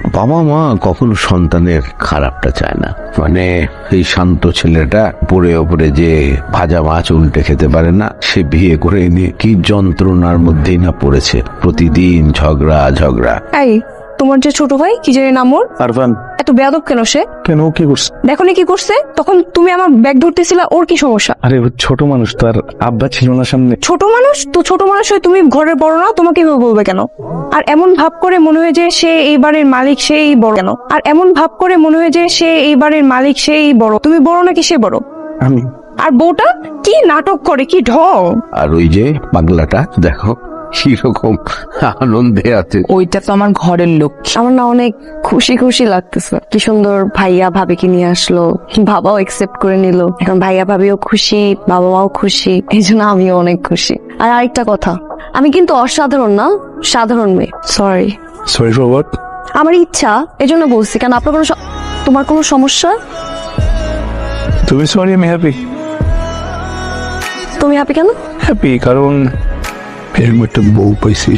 বাবা মা কখনো সন্তানের খারাপটা চায় না। মানে এই শান্ত ছেলেটা পরে ওপরে যে ভাজা মাছ উল্টে খেতে পারে না, সে বিয়ে করে এনে কি যন্ত্রণার মধ্যেই না পড়েছে। প্রতিদিন ঝগড়া। এই তোমার যে ছোট ভাই কি জানি নাম ওর, আরফান। এত বেয়াদব কেন সে? কেন, ও কি করছে? দেখো নি কি করছে, তখন তুমি আমার ব্যাগ ধরতেছিলা, ওর কি সমস্যা? আরে ও ছোট মানুষ, তার আব্বা ছিল না সামনে। ছোট মানুষ তো ছোট মানুষ হয়ে তুমি ঘরের বড় না, তোমাকে এভাবে বলবে কেন? আর এমন ভাব করে মনে হয় যে সে এই বাড়ির মালিক, সেই বড় কেন? আর এমন ভাব করে মনে হয় যে সে এই বাড়ির মালিক, সেই বড়। তুমি বড় নাকি সে বড়? আমি। আর বউটা কি নাটক করে, কি ঢং! আর ওই যে পাগলাটা দেখো কিরকম আনন্দে আছে। ওইটা তো আমার ঘরের লোক। আমার না অনেক খুশি খুশি লাগতেছে। কি সুন্দর ভাইয়া ভাবিকে নিয়ে আসলো, বাবাও একসেপ্ট করে নিল। এখন ভাইয়া ভাবিও খুশি, বাবা মাও খুশি, এই জন্য আমিও অনেক খুশি। আর আরেকটা কথা, আমি কিন্তু অসাধারণ না, সাধারণ মেয়ে। সরি। Sorry for what? আমার ইচ্ছা, এজন্য বলছি। কেন আপনার কোনো তোমার কোনো সমস্যা? তুমি সরি, আমি হ্যাপি। তুমি হ্যাপি কেন? হ্যাপি কারণ এরকম একটা বউ পাইছি।